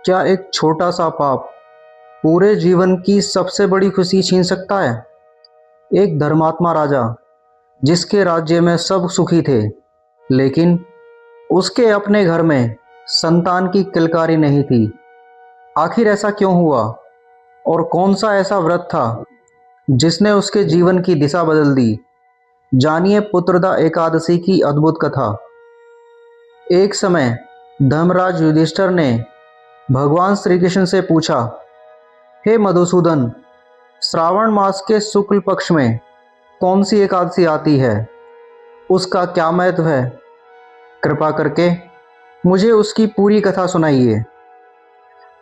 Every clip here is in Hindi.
क्या एक छोटा सा पाप पूरे जीवन की सबसे बड़ी खुशी छीन सकता है? एक धर्मात्मा राजा जिसके राज्य में सब सुखी थे, लेकिन उसके अपने घर में संतान की किलकारी नहीं थी। आखिर ऐसा क्यों हुआ? और कौन सा ऐसा व्रत था जिसने उसके जीवन की दिशा बदल दी? जानिए पुत्रदा एकादशी की अद्भुत कथा। एक समय धर्मराज युधिष्ठिर ने भगवान श्री कृष्ण से पूछा, हे मधुसूदन, श्रावण मास के शुक्ल पक्ष में कौन सी एकादशी आती है? उसका क्या महत्व है? कृपा करके मुझे उसकी पूरी कथा सुनाइए।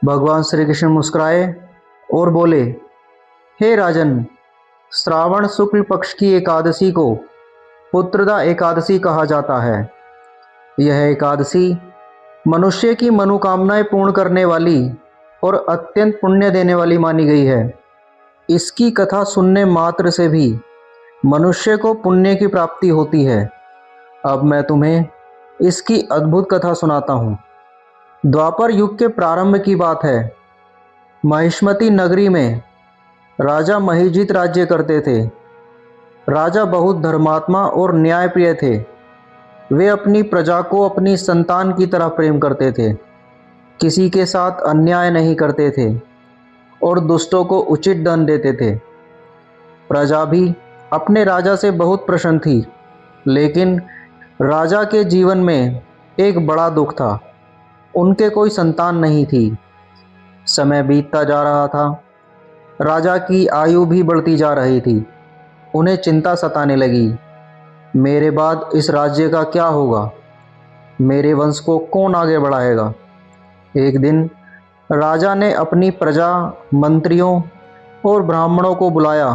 भगवान श्री कृष्ण मुस्कुराए और बोले, हे राजन, श्रावण शुक्ल पक्ष की एकादशी को पुत्रदा एकादशी कहा जाता है। यह एकादशी मनुष्य की मनोकामनाएं पूर्ण करने वाली और अत्यंत पुण्य देने वाली मानी गई है। इसकी कथा सुनने मात्र से भी मनुष्य को पुण्य की प्राप्ति होती है। अब मैं तुम्हें इसकी अद्भुत कथा सुनाता हूँ। द्वापर युग के प्रारंभ की बात है। महिष्मती नगरी में राजा महिजीत राज्य करते थे। राजा बहुत धर्मात्मा और न्यायप्रिय थे। वे अपनी प्रजा को अपनी संतान की तरह प्रेम करते थे, किसी के साथ अन्याय नहीं करते थे और दुष्टों को उचित दंड देते थे। प्रजा भी अपने राजा से बहुत प्रसन्न थी, लेकिन राजा के जीवन में एक बड़ा दुख था। उनके कोई संतान नहीं थी। समय बीतता जा रहा था। राजा की आयु भी बढ़ती जा रही थी। उन्हें चिंता सताने लगी, मेरे बाद इस राज्य का क्या होगा? मेरे वंश को कौन आगे बढ़ाएगा? एक दिन राजा ने अपनी प्रजा, मंत्रियों और ब्राह्मणों को बुलाया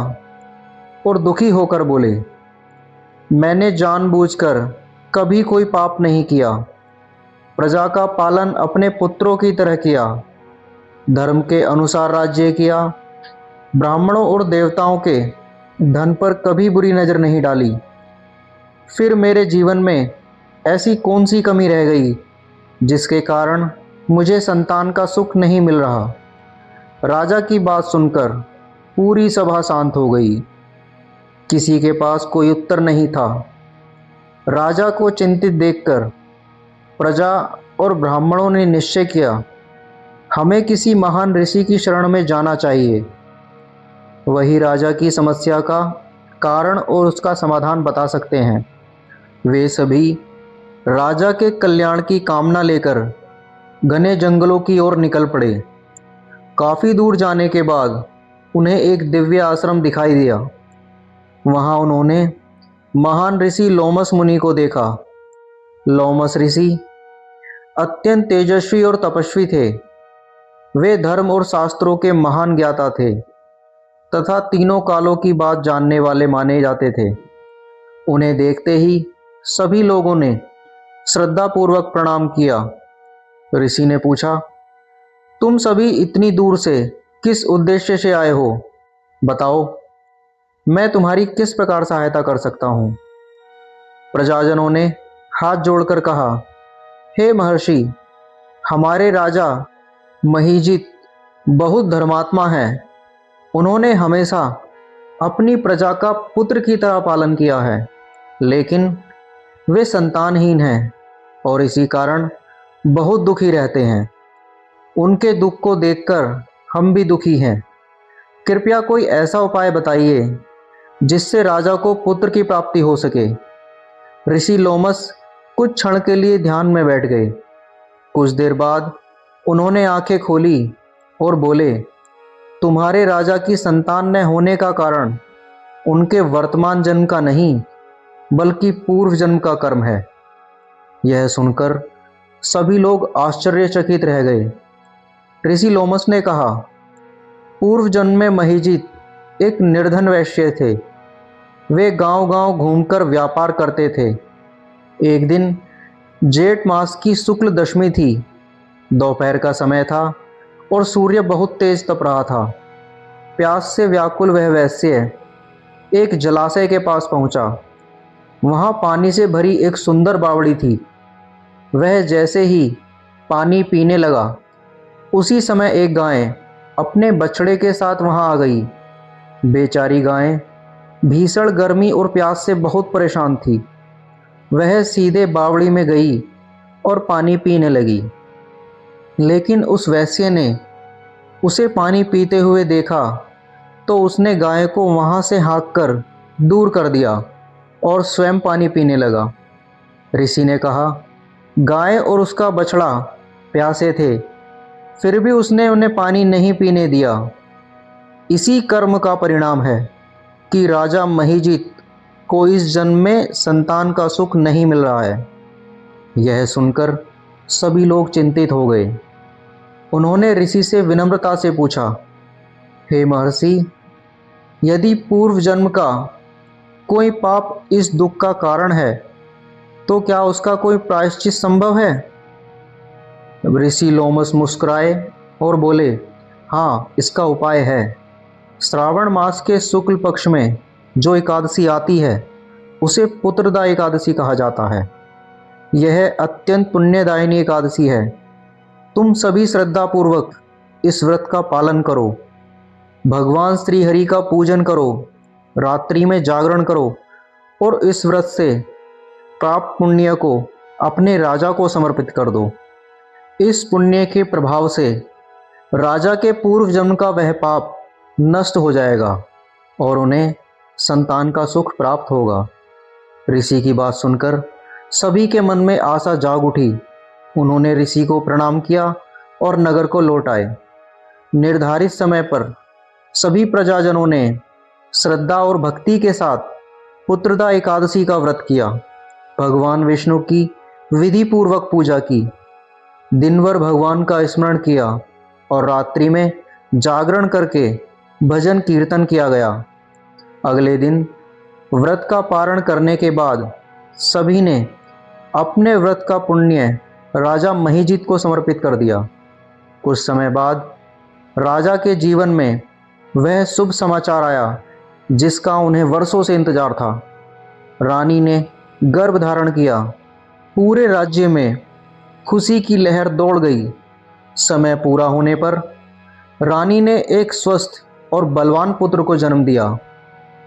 और दुखी होकर बोले, मैंने जानबूझकर कभी कोई पाप नहीं किया। प्रजा का पालन अपने पुत्रों की तरह किया, धर्म के अनुसार राज्य किया, ब्राह्मणों और देवताओं के धन पर कभी बुरी नज़र नहीं डाली। फिर मेरे जीवन में ऐसी कौन सी कमी रह गई जिसके कारण मुझे संतान का सुख नहीं मिल रहा? राजा की बात सुनकर पूरी सभा शांत हो गई। किसी के पास कोई उत्तर नहीं था। राजा को चिंतित देखकर प्रजा और ब्राह्मणों ने निश्चय किया, हमें किसी महान ऋषि की शरण में जाना चाहिए। वही राजा की समस्या का कारण और उसका समाधान बता सकते हैं। वे सभी राजा के कल्याण की कामना लेकर घने जंगलों की ओर निकल पड़े। काफ़ी दूर जाने के बाद उन्हें एक दिव्य आश्रम दिखाई दिया। वहाँ उन्होंने महान ऋषि लोमस मुनि को देखा। लोमस ऋषि अत्यंत तेजस्वी और तपस्वी थे। वे धर्म और शास्त्रों के महान ज्ञाता थे तथा तीनों कालों की बात जानने वाले माने जाते थे। उन्हें देखते ही सभी लोगों ने श्रद्धापूर्वक प्रणाम किया। ऋषि ने पूछा, तुम सभी इतनी दूर से किस उद्देश्य से आए हो? बताओ, मैं तुम्हारी किस प्रकार सहायता कर सकता हूँ? प्रजाजनों ने हाथ जोड़कर कहा, हे महर्षि, हमारे राजा महिजीत बहुत धर्मात्मा हैं। उन्होंने हमेशा अपनी प्रजा का पुत्र की तरह पालन किया है, लेकिन वे संतानहीन हैं और इसी कारण बहुत दुखी रहते हैं। उनके दुख को देखकर हम भी दुखी हैं। कृपया कोई ऐसा उपाय बताइए जिससे राजा को पुत्र की प्राप्ति हो सके। ऋषि लोमस कुछ क्षण के लिए ध्यान में बैठ गए। कुछ देर बाद उन्होंने आंखें खोली और बोले, तुम्हारे राजा की संतान न होने का कारण उनके वर्तमान जन्म का नहीं, बल्कि पूर्व जन्म का कर्म है। यह सुनकर सभी लोग आश्चर्यचकित रह गए। ऋषि लोमस ने कहा, पूर्व जन्म में महिजीत एक निर्धन वैश्य थे। वे गांव-गांव घूमकर व्यापार करते थे। एक दिन जेठ मास की शुक्ल दशमी थी। दोपहर का समय था और सूर्य बहुत तेज तप रहा था। प्यास से व्याकुल वह वैश्य एक जलाशय के पास पहुंचा। वहां पानी से भरी एक सुंदर बावड़ी थी। वह जैसे ही पानी पीने लगा, उसी समय एक गाय अपने बछड़े के साथ वहां आ गई। बेचारी गाय भीषण गर्मी और प्यास से बहुत परेशान थी। वह सीधे बावड़ी में गई और पानी पीने लगी। लेकिन उस वैश्य ने उसे पानी पीते हुए देखा तो उसने गाय को वहां से हाँककर दूर कर दिया और स्वयं पानी पीने लगा। ऋषि ने कहा, गाय और उसका बछड़ा प्यासे थे, फिर भी उसने उन्हें पानी नहीं पीने दिया। इसी कर्म का परिणाम है कि राजा महिजीत को इस जन्म में संतान का सुख नहीं मिल रहा है। यह सुनकर सभी लोग चिंतित हो गए। उन्होंने ऋषि से विनम्रता से पूछा, हे महर्षि, यदि पूर्व जन्म का कोई पाप इस दुख का कारण है तो क्या उसका कोई प्रायश्चित संभव है? ऋषि लोमस मुस्कुराए और बोले, हाँ, इसका उपाय है। श्रावण मास के शुक्ल पक्ष में जो एकादशी आती है उसे पुत्रदा एकादशी कहा जाता है। यह अत्यंत पुण्यदायिनी एकादशी है। तुम सभी श्रद्धापूर्वक इस व्रत का पालन करो। भगवान श्री हरि का पूजन करो, रात्रि में जागरण करो और इस व्रत से प्राप्त पुण्य को अपने राजा को समर्पित कर दो। इस पुण्य के प्रभाव से राजा के पूर्व जन्म का वह पाप नष्ट हो जाएगा और उन्हें संतान का सुख प्राप्त होगा। ऋषि की बात सुनकर सभी के मन में आशा जाग उठी। उन्होंने ऋषि को प्रणाम किया और नगर को लौट आए। निर्धारित समय पर सभी प्रजाजनों ने श्रद्धा और भक्ति के साथ पुत्रदा एकादशी का व्रत किया। भगवान विष्णु की विधि पूर्वक पूजा की, दिन भर भगवान का स्मरण किया और रात्रि में जागरण करके भजन कीर्तन किया गया। अगले दिन व्रत का पारण करने के बाद सभी ने अपने व्रत का पुण्य राजा महिजीत को समर्पित कर दिया। कुछ समय बाद राजा के जीवन में वह शुभ समाचार आया जिसका उन्हें वर्षों से इंतजार था। रानी ने गर्भ धारण किया। पूरे राज्य में खुशी की लहर दौड़ गई। समय पूरा होने पर रानी ने एक स्वस्थ और बलवान पुत्र को जन्म दिया।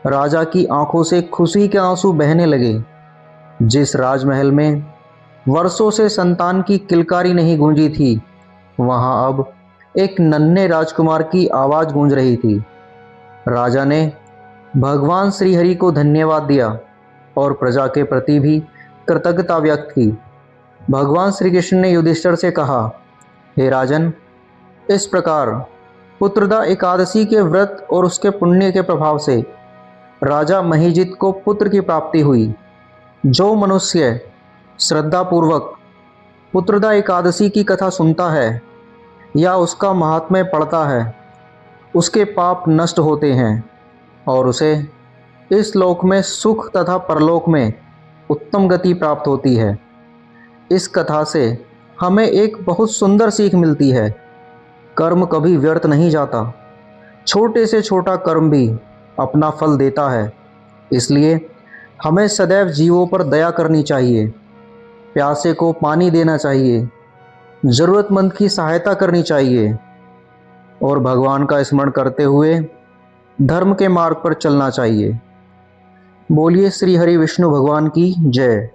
राजा की आंखों से खुशी के आंसू बहने लगे। जिस राजमहल में वर्षों से संतान की किलकारी नहीं गूंजी थी, वहां अब एक नन्हे राजकुमार की आवाज गूंज रही थी। राजा ने भगवान श्रीहरि को धन्यवाद दिया और प्रजा के प्रति भी कृतज्ञता व्यक्त की। भगवान श्री कृष्ण ने युधिष्ठिर से कहा, हे राजन, इस प्रकार पुत्रदा एकादशी के व्रत और उसके पुण्य के प्रभाव से राजा महिजीत को पुत्र की प्राप्ति हुई। जो मनुष्य श्रद्धापूर्वक पुत्रदा एकादशी की कथा सुनता है या उसका महात्म्य पढ़ता है, उसके पाप नष्ट होते हैं और उसे इस लोक में सुख तथा परलोक में उत्तम गति प्राप्त होती है। इस कथा से हमें एक बहुत सुंदर सीख मिलती है। कर्म कभी व्यर्थ नहीं जाता। छोटे से छोटा कर्म भी अपना फल देता है। इसलिए हमें सदैव जीवों पर दया करनी चाहिए, प्यासे को पानी देना चाहिए, ज़रूरतमंद की सहायता करनी चाहिए और भगवान का स्मरण करते हुए धर्म के मार्ग पर चलना चाहिए। बोलिए श्री हरि विष्णु भगवान की जय।